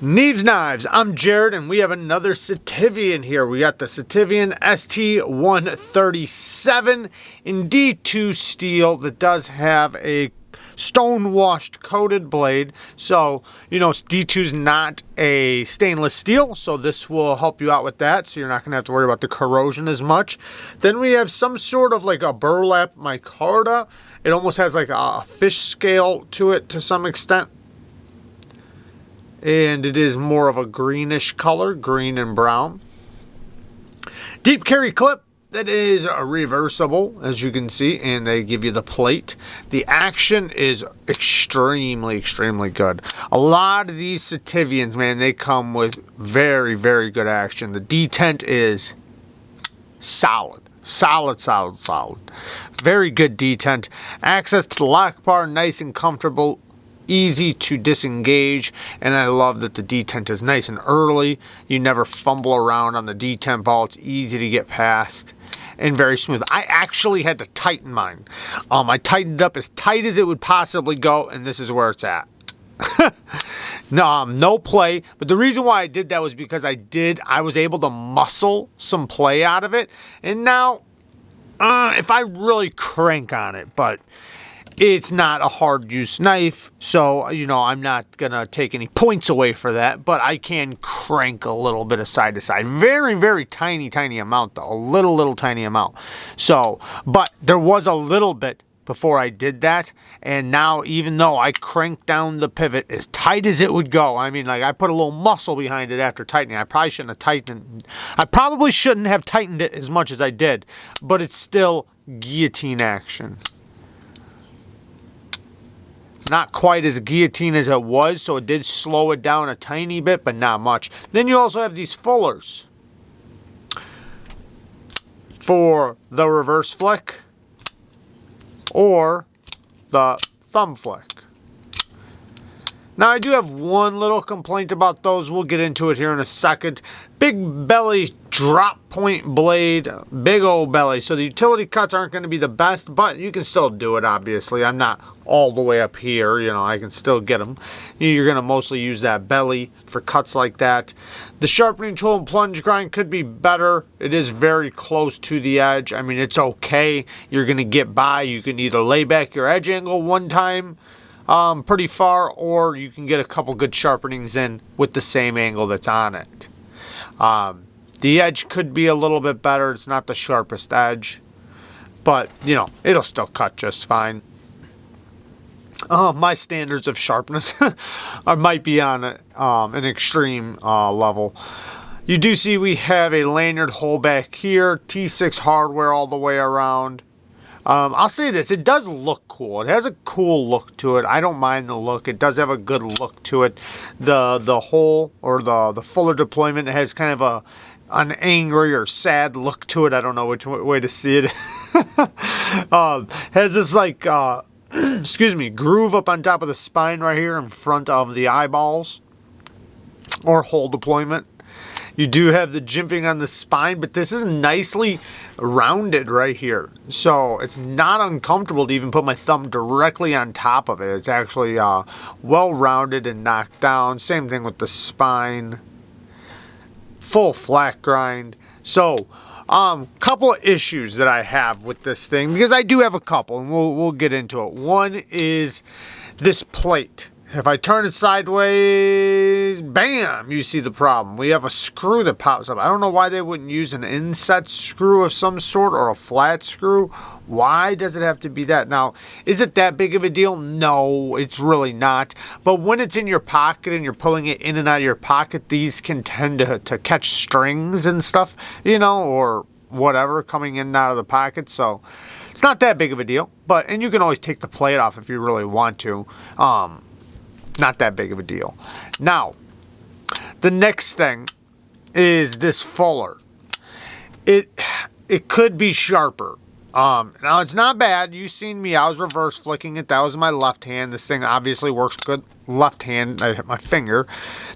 Neeves Knives, I'm Jared, and we have another SITIVIEN here. We got the SITIVIEN ST137 in D2 steel that does have a stone-washed coated blade. So, you know, D2's not a stainless steel, so this will help you out with that, so you're not going to have to worry about the corrosion as much. Then we have some sort of like a burlap micarta. It almost has like a fish scale to it to some extent. And it is more of a greenish color, green and brown. Deep carry clip that is reversible, as you can see, and they give you the plate. The action is extremely, extremely good. A lot of these SITIVIENs, man, they come with very, very good action. The detent is solid. Solid. Very good detent. Access to the lock bar, nice and comfortable. Easy to disengage, and I love that the detent is nice and early. You never fumble around on the detent ball. It's easy to get past and very smooth. I actually had to tighten mine. I tightened it up as tight as it would possibly go, and this is where it's at. No play, but the reason why I did that was because I was able to muscle some play out of it, and now if I really crank on it, but it's not a hard use knife, so, you know, I'm not going to take any points away for that, but I can crank a little bit of side to side. Very, very tiny amount, though. A little tiny amount. So, but there was a little bit before I did that, and now even though I cranked down the pivot as tight as it would go, I mean, like, I put a little muscle behind it after tightening. I probably shouldn't have tightened it as much as I did, but it's still guillotine action. Not quite as guillotine as it was, so it did slow it down a tiny bit, but not much. Then you also have these fullers for the reverse flick or the thumb flick. Now, I do have one little complaint about those. We'll get into it here in a second. Big belly drop point blade, big old belly. So the utility cuts aren't going to be the best, but you can still do it, obviously. I'm not all the way up here, you know, I can still get them. You're going to mostly use that belly for cuts like that. The sharpening tool and plunge grind could be better. It is very close to the edge. I mean, it's okay. You're going to get by. You can either lay back your edge angle one time pretty far, or you can get a couple good sharpenings in with the same angle that's on it. The edge could be a little bit better. It's not the sharpest edge, but, you know, it'll still cut just fine. My standards of sharpness might be on an extreme level. You do see we have a lanyard hole back here, T6 hardware all the way around. I'll say this, it does look cool. It has a cool look to it. I don't mind the look. It does have a good look to it. The hole, or the fuller deployment, has kind of an angry or sad look to it. I don't know which way to see it. Has this like, excuse me, groove up on top of the spine right here in front of the eyeballs, or hole deployment. You do have the jimping on the spine, but this is nicely rounded right here. So it's not uncomfortable to even put my thumb directly on top of it. It's actually well rounded and knocked down. Same thing with the spine. Full flat grind. So, couple of issues that I have with this thing, because I do have a couple, and we'll get into it. One is this plate. If I turn it sideways, bam, you see the problem. We have a screw that pops up. I don't know why they wouldn't use an inset screw of some sort, or a flat screw. Why does it have to be that? Now, is it that big of a deal? No, it's really not. But when it's in your pocket and you're pulling it in and out of your pocket, these can tend to catch strings and stuff, you know, or whatever coming in and out of the pocket. So it's not that big of a deal. And you can always take the plate off if you really want to. Not that big of a deal. Now, the next thing is this fuller. It could be sharper. Now, it's not bad. You've seen me. I was reverse flicking it. That was my left hand. This thing obviously works good left hand. I hit my finger.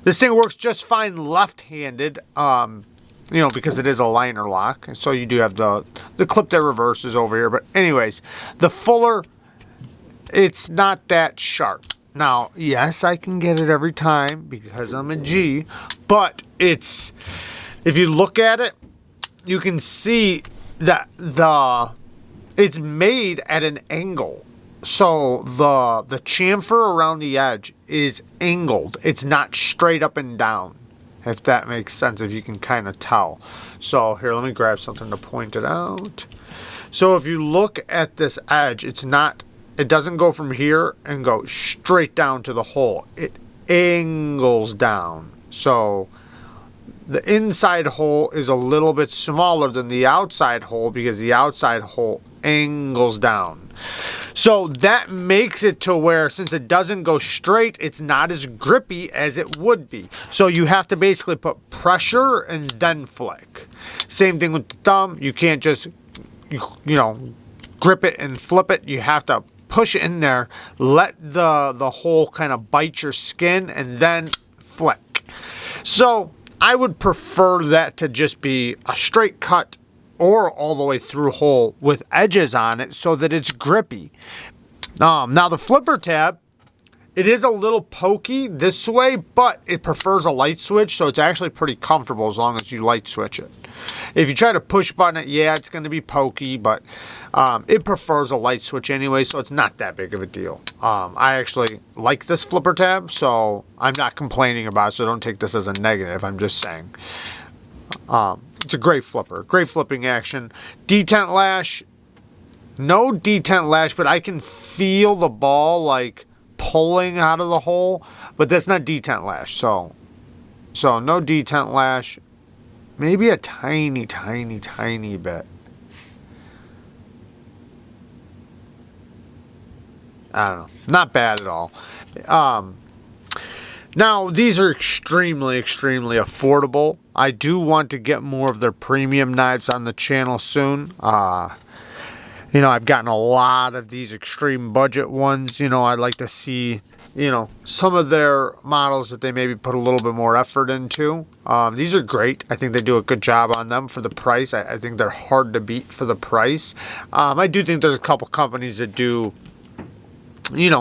This thing works just fine left-handed, you know, because it is a liner lock. So you do have the clip that reverses over here. But anyways, the fuller, it's not that sharp. Now, yes, I can get it every time because I'm a G, but it's, if you look at it, you can see that it's made at an angle. So the chamfer around the edge is angled. It's not straight up and down, if that makes sense, if you can kind of tell. So here, let me grab something to point it out. So if you look at this edge, it doesn't go from here and go straight down to the hole. It angles down. So the inside hole is a little bit smaller than the outside hole because the outside hole angles down. So that makes it to where, since it doesn't go straight, it's not as grippy as it would be. So you have to basically put pressure and then flick. Same thing with the thumb. You can't just, grip it and flip it. You have to push it in there, let the hole kind of bite your skin, and then flick. So I would prefer that to just be a straight cut or all the way through hole with edges on it so that it's grippy. Now the flipper tab, it is a little pokey this way, but it prefers a light switch, so it's actually pretty comfortable as long as you light switch it. If you try to push button it, yeah, it's going to be pokey, but it prefers a light switch anyway, so it's not that big of a deal. I actually like this flipper tab, so I'm not complaining about it, so don't take this as a negative. I'm just saying. It's a great flipper. Great flipping action. Detent lash. No detent lash, but I can feel the ball like pulling out of the hole, but that's not detent lash. So no detent lash. Maybe a tiny bit. I don't know. Not bad at all. Now, these are extremely affordable. I do want to get more of their premium knives on the channel soon. I've gotten a lot of these extreme budget ones. I'd like to see, some of their models that they maybe put a little bit more effort into. These are great. I think they do a good job on them for the price. I think they're hard to beat for the price. I do think there's a couple companies that do,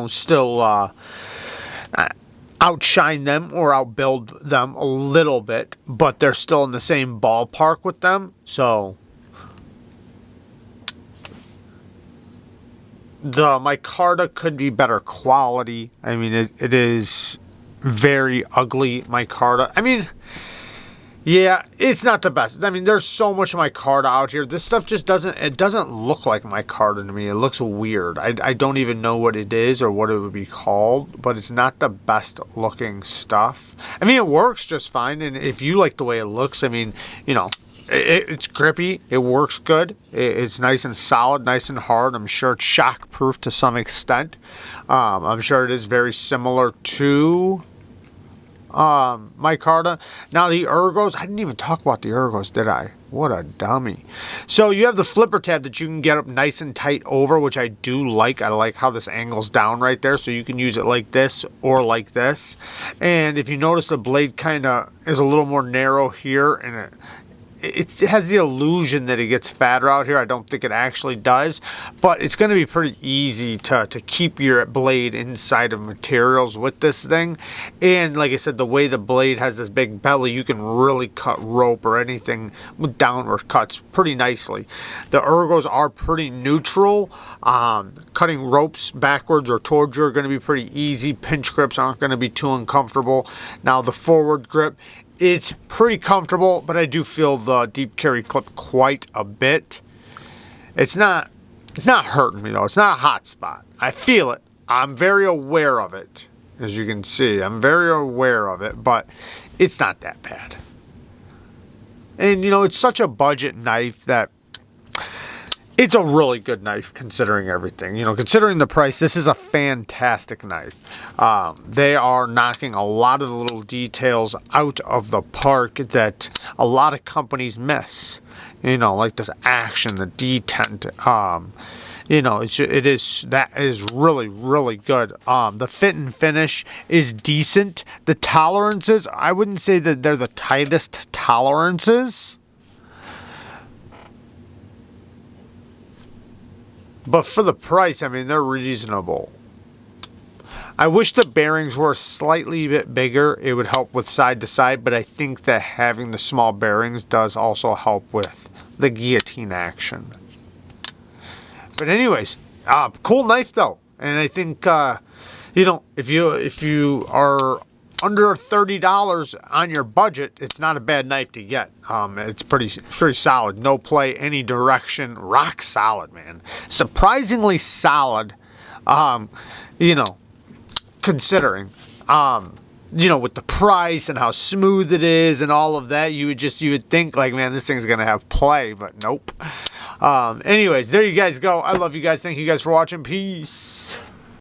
still outshine them or outbuild them a little bit, but they're still in the same ballpark with them. So the micarta could be better quality. I mean, it is very ugly micarta. I mean, yeah, it's not the best. I mean, there's so much micarta out here. This stuff just doesn't look like micarta to me. It looks weird. I don't even know what it is or what it would be called, but it's not the best looking stuff. I mean, it works just fine, and if you like the way it looks, I mean, it's grippy. It works good. It's nice and solid, nice and hard. I'm sure it's shock-proof to some extent. I'm sure it is very similar to micarta. Now the ergos, I didn't even talk about the ergos, did I? What a dummy. So you have the flipper tab that you can get up nice and tight over, which I do like. I like how this angles down right there, so you can use it like this or like this. And if you notice, the blade kind of is a little more narrow here, and it has the illusion that it gets fatter out here. I don't think it actually does, but it's going to be pretty easy to keep your blade inside of materials with this thing. And like I said, the way the blade has this big belly, you can really cut rope or anything with downward cuts pretty nicely. The ergos are pretty neutral. Cutting ropes backwards or towards you are going to be pretty easy. Pinch grips aren't going to be too uncomfortable. Now the forward grip, it's pretty comfortable, but I do feel the deep carry clip quite a bit. It's not hurting me though. It's not a hot spot. I feel it. I'm very aware of it. As you can see, I'm very aware of it, but it's not that bad. And it's such a budget knife that it's a really good knife considering everything. Considering the price, this is a fantastic knife. They are knocking a lot of the little details out of the park that a lot of companies miss. Like this action, the detent. That is really good. The fit and finish is decent. The tolerances, I wouldn't say that they're the tightest tolerances, but for the price, I mean, they're reasonable. I wish the bearings were slightly bit bigger. It would help with side to side, but I think that having the small bearings does also help with the guillotine action. But anyways, cool knife though. And I think, you know, if you are under $30 on your budget, it's not a bad knife to get. It's pretty solid. No play, any direction, rock solid, man. Surprisingly solid, you know, considering, you know, with the price and how smooth it is and all of that, you would think like, man, this thing's gonna have play, but nope. Anyways, there you guys go. I love you guys. Thank you guys for watching. Peace.